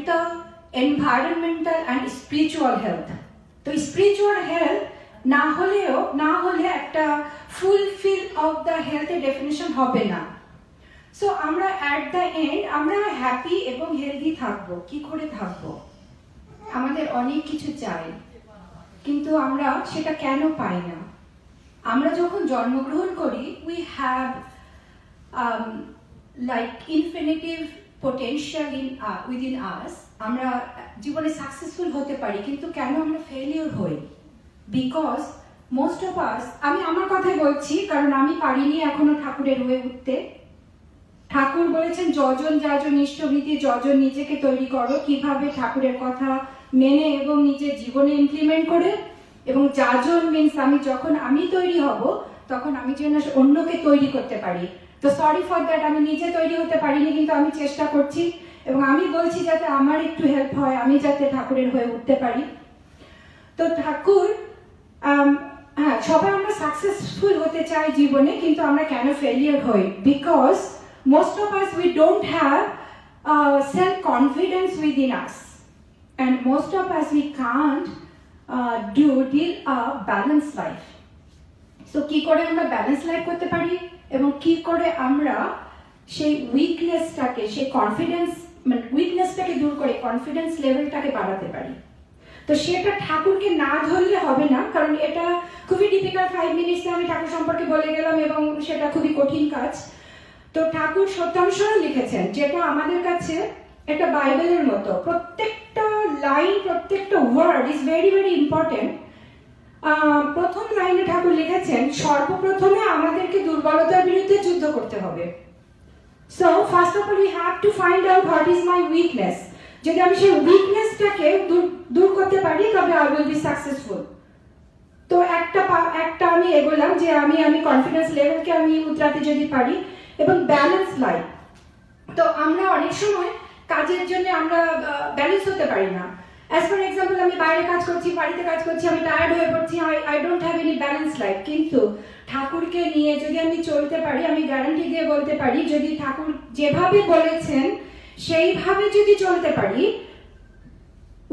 Mental, environmental and spiritual health. তো spiritual health না হলে একটা ফুলফিল অফ দ্য হেলথের ডেফিনেশন হবে না। সো আমরা অ্যাট দ্য এন্ড আমরা হ্যাপি এবং হেলদি থাকবো। কি করে থাকবো? আমাদের অনেক কিছু চাই, কিন্তু আমরা সেটা কেন পাই না? আমরা যখন জন্মগ্রহণ করি, we have like infinitive potential within us. আমরা জীবনে সাকসেসফুল হতে পারি, কিন্তু কেন আমরা ফেলিওর হই? বিকজ মোস্ট অফ আস, আমি আমার কথাই বলছি, কারণ আমি পারিনি এখনো ঠাকুরের হয়ে উঠতে। ঠাকুর বলেছেন যজন যাজন ইষ্টভীতি, যজন নিজেকে তৈরি করো কিভাবে ঠাকুরের কথা মেনে এবং নিজের জীবনে ইমপ্লিমেন্ট করে। এবং যাজন মিনস যখন আমি তৈরি হব, তখন আমি যেন অন্যকে তৈরি করতে পারি। তো সরি ফর দ্যাট, আমি নিজে তৈরি হতে পারিনি, কিন্তু আমি চেষ্টা করছি এবং আমি বলছি যাতে আমার একটু হেল্প হয়, আমি যাতে ঠাকুরের হয়ে উঠতে পারি। তো ঠাকুর, হ্যাঁ, সবাই আমরা সাকসেসফুল হতে চাই জীবনে, কিন্তু আমরা কেন ফেলিয়ার হই? Because most of us, we don't have self-confidence within us, and most of us, we can't deal a balanced life. So কি করে আমরা ব্যালেন্স লাইফ করতে পারি এবং কি করে আমরা সেই উইকনেসটাকে, সেই কনফিডেন্স উইকনেসটাকে দূর করে কনফিডেন্স লেভেলটাকে বাড়াতে পারি? তো সেটা ঠাকুরকে না ধরলে হবে না, কারণ এটা খুবই ডিফিকাল্ট। 5 মিনিটসে আমি ঠাকুর সম্পর্কে বলে গেলাম এবং সেটা খুবই কঠিন কাজ। তো ঠাকুর সত্যানুসরণ লিখেছেন, যেটা আমাদের কাছে একটা বাইবেলের মতো। প্রত্যেকটা লাইন, প্রত্যেকটা word is very very important. প্রথম লাইনে ঠাকুর লিখেছেন, সর্বপ্রথমে আমাদেরকে দুর্বলতার বিরুদ্ধে যুদ্ধ করতে হবে। So first of all we have to find out what is my weakness. যদি আমি সেই উইকনেসটাকে দূর করতে পারি, তবে আই উইল বি সাকসেসফুল। তো একটা আমি এগোলাম যে আমি কনফিডেন্স লেভেলকে আমি উতরাতে যদি পারি, এবং ব্যালেন্স লাইফ। তো আমরা অনেক সময় কাজের জন্য আমরা ব্যালেন্স হতে পারি না। অ্যাজ ফর এক্সাম্পল, আমি বাইরে কাজ করছি, বাড়িতে কাজ করছি, আমি টায়ার্ড হয়ে পড়ছি, I don't have any balance life. কিন্তু ঠাকুরকে নিয়ে যদি আমি চলতে পারি, আমি গ্যারান্টি দিয়ে বলতে পারি, যদি ঠাকুর যেভাবে বলেছেন সেইভাবে যদি চলতে পারি,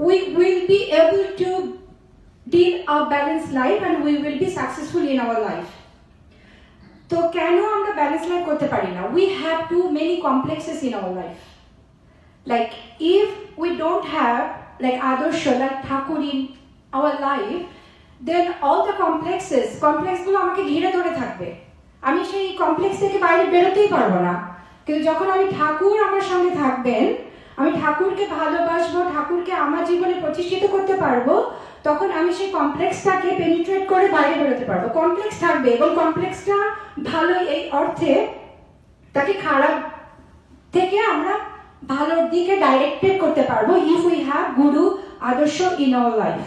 we will be able to deal a balanced life and we will be successful in our life. তো কেন আমরা ব্যালেন্স লাইফ করতে পারি না? We have too many complexes in our life. Like if we don't have like Adarsha, like Thakur in our life, then all the complexes গুলো আমাকে ঘিরে ধরে থাকবে। আমি সেই কমপ্লেক্স থেকে বাইরে বেরোতেই পারবো না। কিন্তু যখন ঠাকুর আমার সঙ্গে থাকবেন, আমি ঠাকুরকে ভালোবাসবো, ঠাকুরকে আমার জীবনে প্রতিষ্ঠিত করতে পারবো, তখন আমি সেই কমপ্লেক্সটাকে পেনিট্রেট করে বাইরে বেরোতে পারবো। কমপ্লেক্স থাকবে এবং কমপ্লেক্সটা ভালো এই অর্থে, তাকে খারাপ থেকে আমরা ভালোর দিকে ডাইরেক্টেড করতে পারবো ইফ উই হ্যাভ গুরু আদর্শ ইন আওয়ার লাইফ।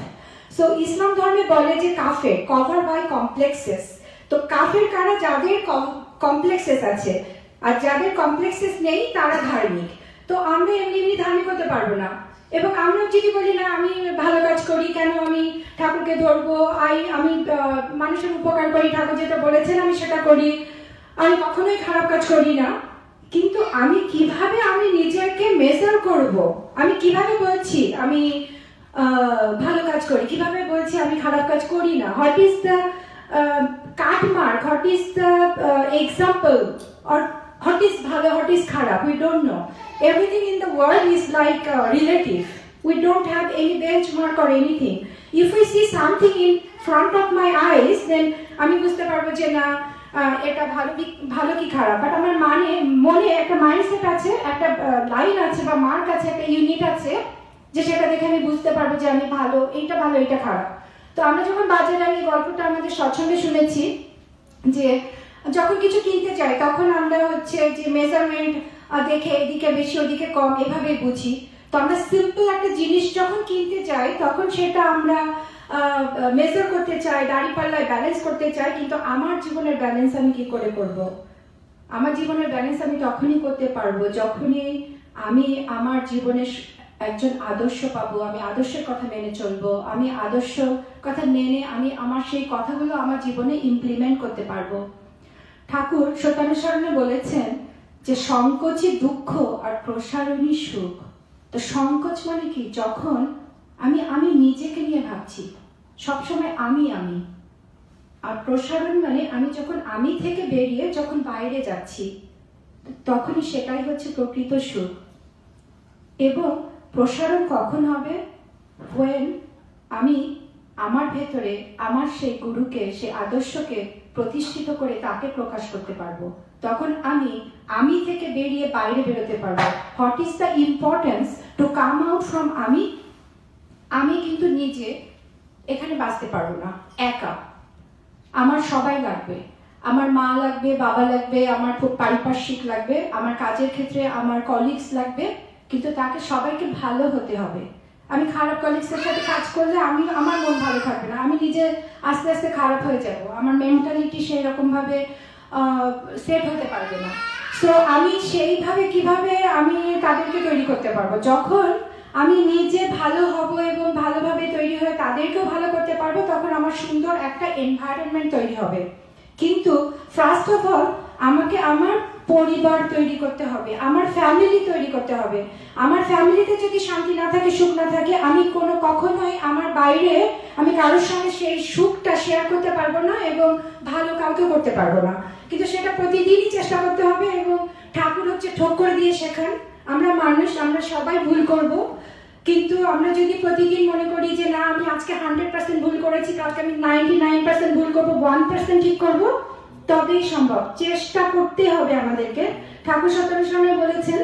সো ইসলাম ধর্মে বলে যে কাফের, কভার বাই কমপ্লেক্সেস। তো কাফের কারা? যাদের কমপ্লেক্সেস আছে, আর যাদের কমপ্লেক্সেস নেই তারা ধার্মিক। তো আমরা এমনি ধার্মিক হতে পারবো না। এবং আমরা যদি বলি না আমি ভালো কাজ করি, কেন আমি ঠাকুরকে ধরবো, আমি মানুষের উপকার করি, ঠাকুর যেটা বলেছেন আমি সেটা করি, আমি কখনোই খারাপ কাজ করি না, কিন্তু আমি কিভাবে আমি নিজেকে মেজার করব? আমি কিভাবে বলছি আমি ভালো কাজ করি, কিভাবে বলছি আমি খারাপ কাজ করি না? What is the cut mark, what is the example, or what is bhalo, what is kharap? We don't know. Everything in the world is like relative. We don't have any benchmark or anything. If we see something in front of my eyes, then আমি বুঝতে পারবো যে না এটা ভালো কি খারাপ। But আমার মনে একটা মাইন্ডসেট আছে, একটা লাইন আছে বা মার্ক আছে, একটা ইউনিট আছে, যে সেটা দেখে আমি বুঝতে পারবো যে আমি ভালো, এইটা ভালো, এইটা খারাপ। তো আমরা যখন বাজারে, আমি গল্পটা আমাদের সৎসঙ্গে শুনেছি, যে যখন কিছু কিনতে চাই তখন আমরা যে মেজারমেন্ট দেখে এদিকে বেশি ওদিকে কম এভাবে বুঝি। তো আমরা সিম্পল একটা জিনিস যখন কিনতে চাই তখন সেটা আমরা মেজার করতে চাই, দাঁড়িপাল্লায় ব্যালেন্স করতে চাই। কিন্তু আমার জীবনের ব্যালেন্স আমি কি করে করব? আমার জীবনের ব্যালেন্স আমি তখনই করতে পারবো যখনই আমি আমার জীবনে একজন আদর্শ পাবো, আমি আদর্শের কথা মেনে চলবো, আমি আদর্শ কথা মেনে আমি আমার সেই কথাগুলো আমার জীবনে ইমপ্লিমেন্ট করতে পারবো। ঠাকুর সত্যানুসরণে বলেছেন যে সংকোচী দুঃখ আর প্রসারণী সুখ। তো সংকোচ মানে কি, যখন আমি আমি নিজেকে নিয়ে ভাবছি, সবসময় আমি। আর প্রসারণ মানে আমি যখন আমি থেকে বেরিয়ে যখন বাইরে যাচ্ছি, তখনই সেটাই হচ্ছে প্রকৃত সুখ। এবং প্রসারণ কখন হবে? when আমি আমার ভেতরে আমার সেই গুরুকে, সেই আদর্শকে প্রতিষ্ঠিত করে তাকে প্রকাশ করতে পারবো। তখন আমি থেকে বেরিয়ে বাইরে বেরোতে পারবো। What is the importance to come out from আমি কিন্তু নিজে এখানে বাঁচতে পারবো না একা। আমার সবাই লাগবে, আমার মা লাগবে, বাবা লাগবে, আমার পারিপার্শ্বিক লাগবে, আমার কাজের ক্ষেত্রে আমার কলিগস লাগবে, কিন্তু তাকে সবাইকে ভালো হতে হবে। আমি খারাপ কলিগসের সাথে কাজ করলে আমার মন ভালো থাকবে না, আমি নিজে আস্তে আস্তে খারাপ হয়ে যাব, আমার মেন্টালিটি সেই রকম ভাবে সেট হতে পারবে না। সো আমি সেইভাবে কিভাবে আমি তাদেরকে তৈরি করতে পারবো? যখন আমি নিজে ভালো হব এবং ভালোভাবে তৈরি হয়ে তাদেরকেও ভালো করতে পারবো, তখন আমার সুন্দর একটা এনভায়রনমেন্ট তৈরি হবে। কিন্তু ফার্স্ট অফ অল আমাকে আমার পরিবার তৈরি করতে হবে, আমার ফ্যামিলি তৈরি করতে হবে। আমার ফ্যামিলিতে যদি শান্তি না থাকে, সুখ না থাকে, আমি কখনোই আমার বাইরে আমি কারোর সঙ্গে সেই সুখটা শেয়ার করতে পারবো না এবং ভালো কাউকে করতে পারবো না। কিন্তু সেটা প্রতিদিনই চেষ্টা করতে হবে। এবং ঠাকুর হচ্ছে ঠোক্কর দিয়ে শেখান, আমরা মানুষ, আমরা সবাই ভুল করব, কিন্তু আমরা যদি প্রতিদিন মনে করি যে না আমি আজকে 100% ভুল করেছি, কালকে আমি 99% ভুল করবো, 1% ঠিক করবো, তবেই সম্ভব। চেষ্টা করতে হবে আমাদেরকে। ঠাকুর সত্যনারায়ণ স্বামী বলেছেন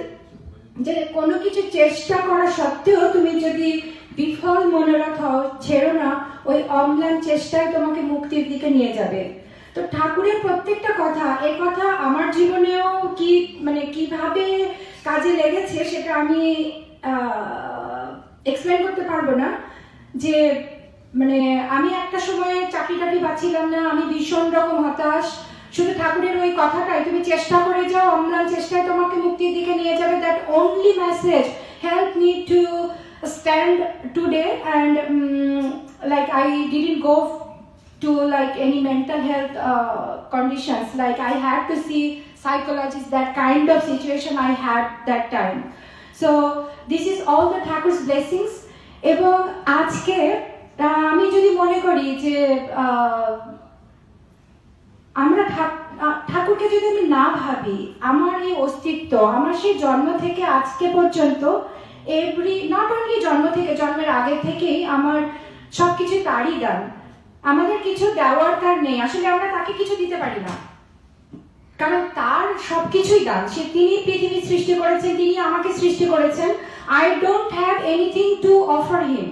যে কোনো কিছু চেষ্টা করা সত্ত্বেও তুমি যদি বিফল মনোরথ হও, ছেড়ো না, ওই অম্লান চেষ্টাই তোমাকে মুক্তির দিকে নিয়ে যাবে। তো ঠাকুরের প্রত্যেকটা কথা, এই কথা আমার জীবনেও কিভাবে কাজে লেগেছে সেটা আমি এক্সপ্লেন করতে পারবো না। যে আমি একটা সময় চাকরি পাচ্ছিলাম না, আমি ভীষণ রকম হতাশ। শুধু ঠাকুরের ওই কথাটাই, তুমি চেষ্টা করে যাও, অম্লান চেষ্টায় তোমাকে মুক্তির দিকে নিয়ে যাবে, that only message help me to stand today. And like I didn't go to like any mental health conditions, like I had to see psychologists, that kind of situation I had that time. So this is all the Thakur's blessings. এবং আজকে আমি যদি মনে করি যে আমরা ঠাকুরকে যদি আমি না ভাবি, আমার এই অস্তিত্ব, আমার সেই জন্ম থেকে আজকে পর্যন্ত নট অনলি জন্ম থেকে, জন্মের আগে থেকেই আমার সবকিছু তারই দান। আমাদের কিছু দেওয়ার তার নেই, আসলে আমরা তাকে কিছু দিতে পারি না, কারণ তার সবকিছুই দান। তিনি পৃথিবী সৃষ্টি করেছেন, তিনি আমাকে সৃষ্টি করেছেন। I don't have anything to offer him.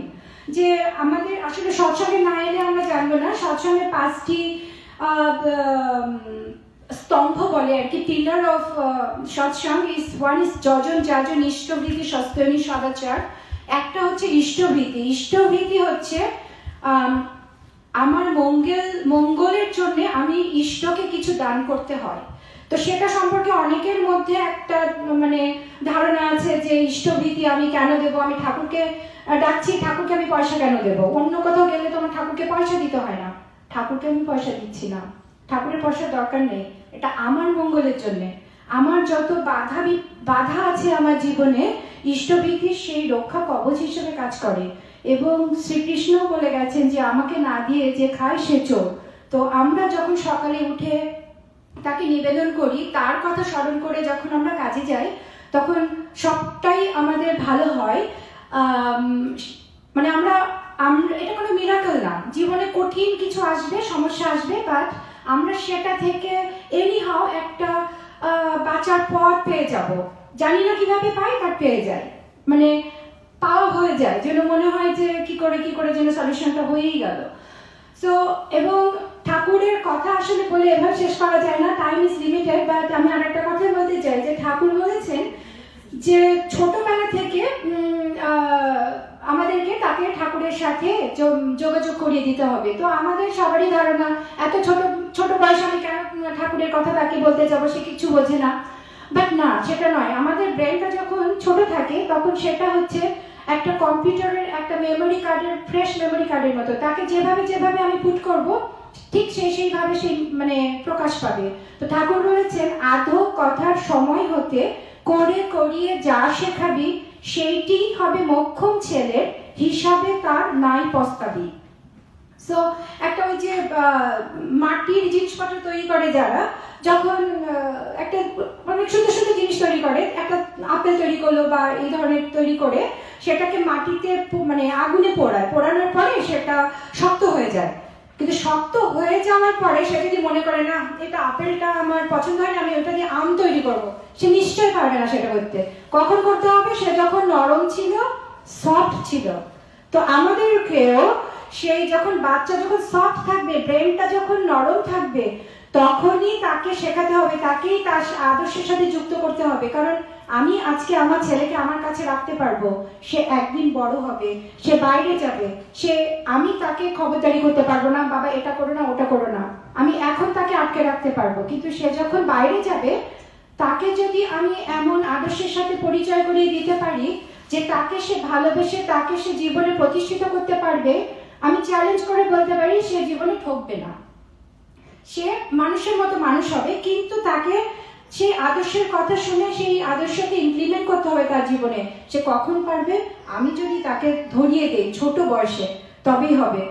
যে আমাদের আসলে সৎসঙ্গে না এলে আমরা জানবো না। সৎসঙ্গের 5টি স্তম্ভ বলে আর কি, pillar of Satsang is one is যজন যাজন ইষ্টভৃতি সস্তনী সদাচার। একটা হচ্ছে ইষ্টভৃতি। ইষ্টভৃতি হচ্ছে আমার মঙ্গলের জন্য আমি ইষ্টকে কিছু দান করতে হয়। তো সেটা সম্পর্কে অনেকের মধ্যে একটা ধারণা আছে যে ইষ্টভৃতি আমি কেন দেবো, আমি ঠাকুরকে ডাকছি, ঠাকুরকে আমি পয়সা কেন দেবো? অন্য কোথাও গেলে তো আমার ঠাকুরকে পয়সা দিতে হয় না, ঠাকুরকে আমি পয়সা দিচ্ছি না, ঠাকুরের পয়সার দরকার নেই। এটা আমার মঙ্গলের জন্য। আমার যত বাধা আছে আমার জীবনে, ইষ্টভৃতি সেই রক্ষা কবচ হিসেবে কাজ করে। এবং শ্রীকৃষ্ণ বলে গেছেন যে আমাকে না দিয়ে যে খায় সে চোর। তো আমরা যখন সকালে উঠে তাকে নিবেদন করি, তার কথা স্মরণ করে যখন আমরা কাজে যাই, তখন সবটাই আমাদের ভালো হয়। আমরা এটা কোনো মিরাকল না, জীবনে কঠিন কিছু আসবে, সমস্যা আসবে, বাট আমরা সেটা থেকে এনিহাও একটা বাঁচার পথ পেয়ে যাব। জানি না কিভাবে পাই, বাট পেয়ে যাই, পাওয়া হয়ে যায়, যেন মনে হয় যে কি করে যেন সলিউশনটা হয়েই গেল। সো এবং ঠাকুরের কথা আসলে বলে এভাবে শেষ করা যায় না, টাইম ইজ লিমিটেড। বাট আমি আরেকটা কথা বলতে চাই যে ঠাকুর বলেছেন যে ছোটবেলা থেকে আমাদেরকে তাকে ঠাকুরের সাথে যোগাযোগ করিয়ে দিতে হবে। তো আমাদের সবারই ধারণা এত ছোট বয়সে আমি কেন ঠাকুরের কথা তাকে বলতে যাবো, সে কিছু বোঝে না। বাট না, সেটা নয়। আমাদের ব্রেনটা যখন ছোট থাকে তখন সেটা হচ্ছে একটা কম্পিউটারের একটা মেমোরি কার্ডের, ফ্রেশ মেমোরি কার্ডের মতো। তাকে যেভাবে আমি পুট করব, ঠিক সেইভাবে সেই প্রকাশ পাবে। তো ঠাকুর বলেছেন আধো কথার সময় হতে করে করিয়ে যা শেখাবি সেইটি হবে মোক্ষম ছেলের, হিসাবে তার নাই পস্তাবি। সো একটা ওই যে মাটির জিনিসপত্র তৈরি করে যারা, যখন একটা অনেক সুন্দর সুন্দর জিনিস তৈরি করে, একটা আপেল তৈরি করলো বা এই ধরনের তৈরি করে সেটাকে মাটিতে মানে আগুনে পোড়ানোর পরে সেটা শক্ত হয়ে যায়। কিন্তু শক্ত হয়ে যাওয়ার পরে সে যদি মনে করে না এটা আপেলটা আমার পছন্দ হয় না, আমি ওটা দিয়ে আম তৈরি করব, সে নিশ্চয়ই পারবে না সেটা করতে। কখন করতে হবে? সে যখন নরম ছিল, সফট ছিল। তো আমাদেরকেও সেই যখন বাচ্চা যখন সফট থাকবে, ব্রেনটা যখন নরম থাকবে, তখনই তাকে শেখাতে হবে, তাকেই তার আদর্শের সাথে যুক্ত করতে হবে। কারণ আমি আজকে আমার ছেলেকে আমার কাছে রাখতে পারবো, সে একদিন বড় হবে, সে বাইরে যাবে, আমি তাকে খবরদারি করতে পারবো না, বাবা এটা করো না ওটা করো না, আমি এখন তাকে আটকে রাখতে পারবো। কিন্তু সে যখন বাইরে যাবে, তাকে যদি আমি এমন আদর্শের সাথে পরিচয় করিয়ে দিতে পারি যে তাকে সে ভালোবেসে, তাকে সে জীবনে প্রতিষ্ঠিত করতে পারবে, আমি চ্যালেঞ্জ করে বলতে পারি সে জীবনে ঠকবে না, সে মানুষের মতো মানুষ হবে। কিন্তু তাকে সেই আদর্শের কথা শুনে সেই আদর্শকে ইমপ্লিমেন্ট করতে হবে তার জীবনে। সে কখন পারবে? আমি যদি তাকে ধরিয়ে দেই ছোট বয়সে, তবেই হবে।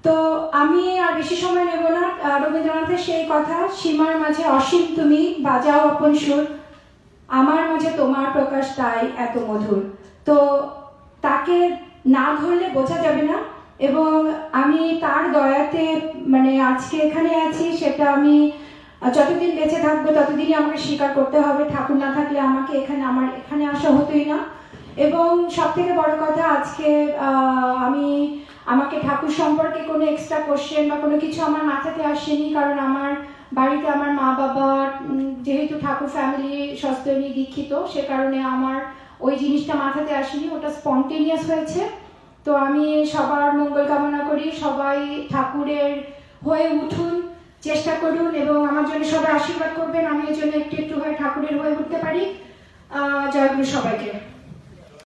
তো আমি আর বেশি সময় নেব না। রবীন্দ্রনাথের সেই কথা, সীমার মাঝে অসীম তুমি বাজাও আপন সুর, আমার মাঝে তোমার প্রকাশ তাই এত মধুর। তো তাকে না ধরলে বোঝা যাবে না। এবং আমি তার দয়াতে মানে আজকে এখানে আছি, সেটা আমি যতদিন বেঁচে থাকবো ততদিনই আমাকে স্বীকার করতে হবে। ঠাকুর না থাকলে আমার এখানে আসা হতোই না। এবং সব থেকে বড় কথা, আজকে আমাকে ঠাকুর সম্পর্কে কোনো এক্সট্রা কোশ্চেন বা কোনো কিছু আমার মাথাতে আসেনি, কারণ আমার বাড়িতে আমার মা বাবা যেহেতু ঠাকুর ফ্যামিলি সস্তনী দীক্ষিত, সে কারণে আমার ওই জিনিসটা মাথাতে আসেনি, ওটা স্পন্টেনিয়াস হয়েছে। তো আমি সবার মঙ্গল কামনা করি, সবাই ঠাকুরের হয়ে উঠুন, চেষ্টা করুন এবং আমার জন্য সবাই আশীর্বাদ করবেন, আমি এর জন্য একটু একটু হয়ে ঠাকুরের হয়ে উঠতে পারি। জয় গুরু সবাইকে।